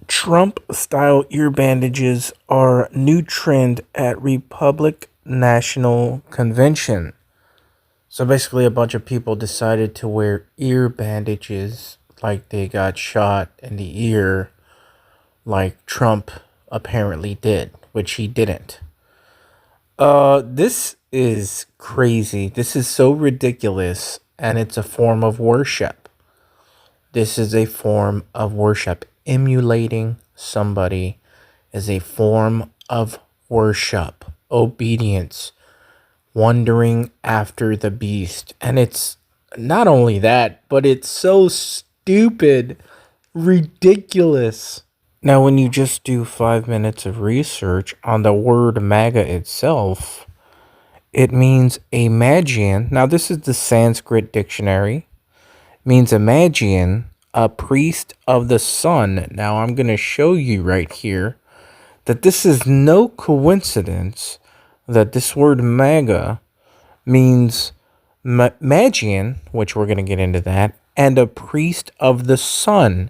Trump-style ear bandages are new trend at Republic National Convention. So basically, a bunch of people decided to wear ear bandages like they got shot in the ear, like Trump apparently did, which he didn't. This is crazy. This is so ridiculous, and it's a form of worship. This is a form of worship. Emulating somebody is a form of worship, obedience, wandering after the beast. And it's not only that, but it's so stupid, ridiculous. Now, when you just do 5 minutes of research on the word MAGA itself, it means a Magian. Now, this is the Sanskrit dictionary. It means a Magian, a priest of the sun. Now, I'm going to show you right here that this is no coincidence that this word MAGA means Magian, which we're going to get into that, and a priest of the sun.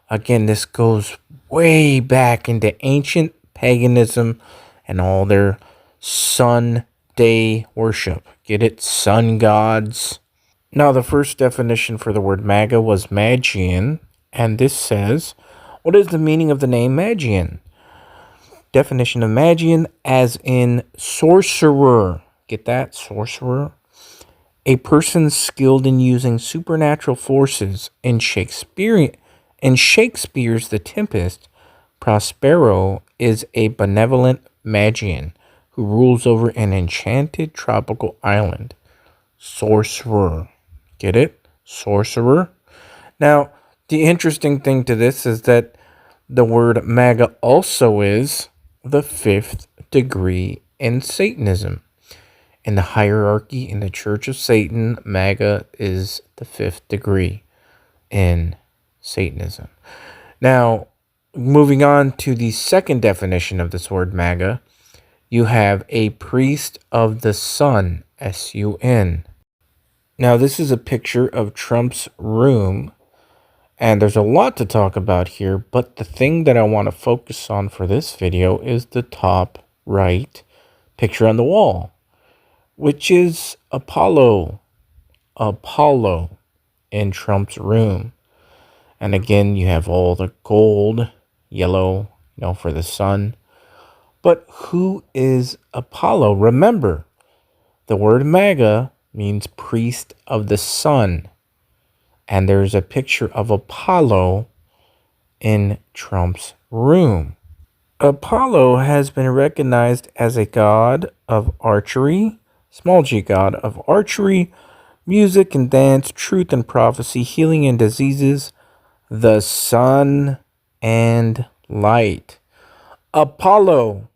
Again, this goes way back into ancient paganism and all their sun day worship. Get it? Sun gods. Now, the first definition for the word MAGA was Magian, and this says, what is the meaning of the name Magian? Definition of Magian as in sorcerer. Get that? Sorcerer. A person skilled in using supernatural forces. In Shakespeare's The Tempest, Prospero is a benevolent Magian who rules over an enchanted tropical island. Sorcerer. Get it? Sorcerer. Now, the interesting thing to this is that the word MAGA also is the fifth degree in Satanism. In the hierarchy in the Church of Satan, MAGA is the fifth degree in Satanism. Now, moving on to the second definition of this word MAGA, you have a priest of the sun, S-U-N. Now, this is a picture of Trump's room, and there's a lot to talk about here, but the thing that I want to focus on for this video is the top right picture on the wall, which is Apollo in Trump's room. And again, you have all the gold, yellow, for the sun. But who is Apollo? Remember, the word MAGA means priest of the sun. And there's a picture of Apollo in Trump's room. Apollo has been recognized as a god of archery, small g god of archery, music and dance, truth and prophecy, healing and diseases, the sun and light. Apollo,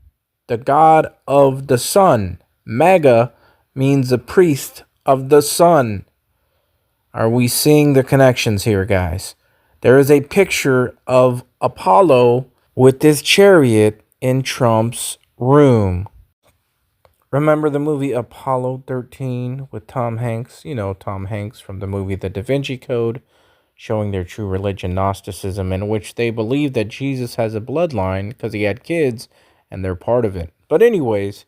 the god of the sun. MAGA means the priest of the sun. Are we seeing the connections here, guys? There is a picture of Apollo with this chariot in Trump's room. Remember the movie Apollo 13 with Tom Hanks? Tom Hanks from the movie The Da Vinci Code, showing their true religion, Gnosticism, in which they believe that Jesus has a bloodline because he had kids and they're part of it. But anyways,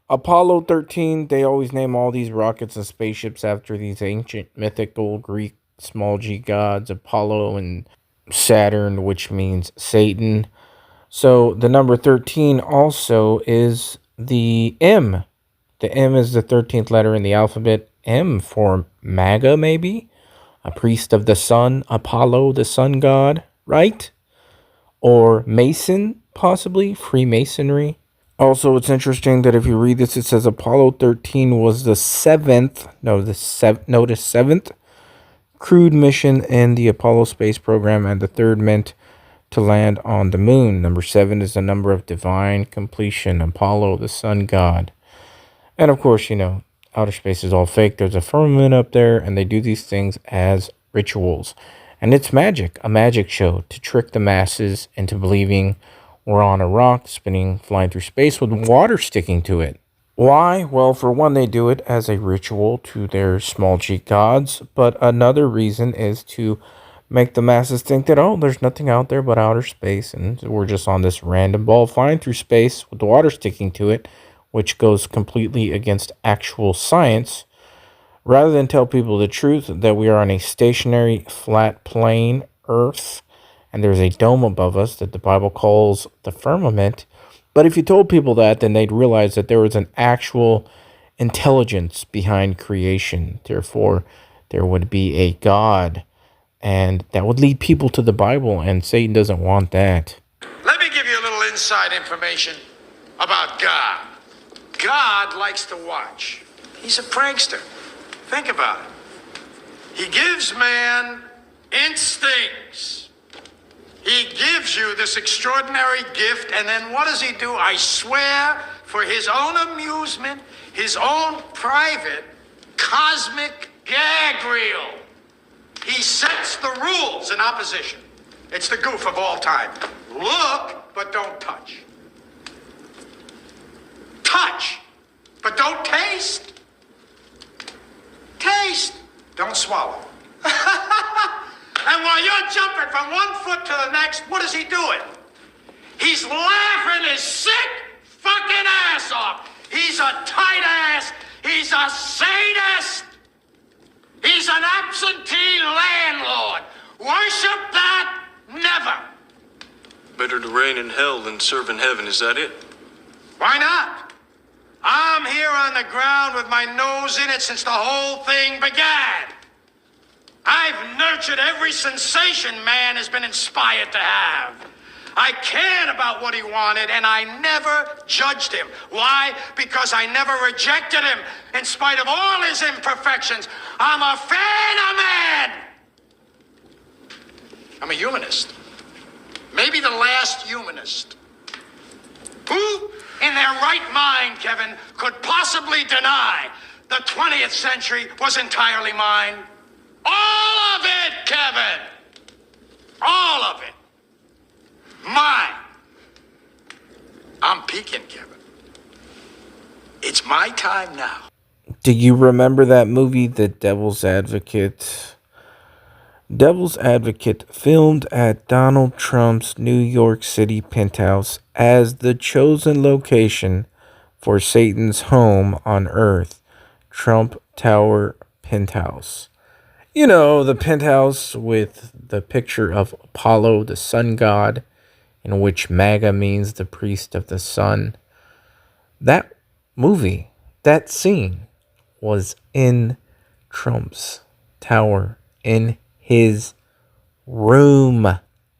Apollo 13, they always name all these rockets and spaceships after these ancient mythical Greek small g gods, Apollo and Saturn, which means Satan. So the number 13 also is the M. The M is the 13th letter in the alphabet. M for MAGA, maybe? A priest of the sun, Apollo, the sun god, right? Or Mason, possibly, Freemasonry. Also, it's interesting that if you read this, it says Apollo 13 was the seventh crewed mission in the Apollo space program, and the third meant to land on the moon. Number 7 is the number of divine completion, Apollo, the sun god. And of course, outer space is all fake. There's a firmament up there, and they do these things as rituals. And it's magic, a magic show to trick the masses into believing we're on a rock spinning, flying through space with water sticking to it. Why? Well, for one, they do it as a ritual to their small g gods, but another reason is to make the masses think that, oh, there's nothing out there but outer space, and we're just on this random ball flying through space with the water sticking to it, which goes completely against actual science, rather than tell people the truth that we are on a stationary, flat plane, Earth, and there's a dome above us that the Bible calls the firmament. But if you told people that, then they'd realize that there was an actual intelligence behind creation. Therefore, there would be a God, and that would lead people to the Bible, and Satan doesn't want that. Let me give you a little inside information about God. God likes to watch. He's a prankster. Think about it. He gives man instincts. He gives you this extraordinary gift, and then what does he do? I swear, for his own amusement, his own private cosmic gag reel, he sets the rules in opposition. It's the goof of all time. Look, but don't touch. Touch, but don't taste. Taste, don't swallow. And while you're jumping from one foot to the next, what is he doing? He's laughing his sick fucking ass off. He's a tight ass. He's a sadist. He's an absentee landlord. Worship that? Never. Better to reign in hell than serve in heaven, is that it? Why not? I'm here on the ground with my nose in it since the whole thing began. I've nurtured every sensation man has been inspired to have. I cared about what he wanted, and I never judged him. Why? Because I never rejected him, in spite of all his imperfections. I'm a fan of man. I'm a humanist. Maybe the last humanist. Who in their right mind, Kevin, could possibly deny the 20th century was entirely mine? All of it, Kevin. All of it. Mine. I'm peaking, Kevin. It's my time now. Do you remember that movie, The Devil's Advocate? Devil's Advocate, filmed at Donald Trump's New York City penthouse as the chosen location for Satan's home on Earth, Trump Tower Penthouse. You know, the penthouse with the picture of Apollo, the sun god, in which MAGA means the priest of the sun. That movie, that scene, was in Trump's tower, in his room.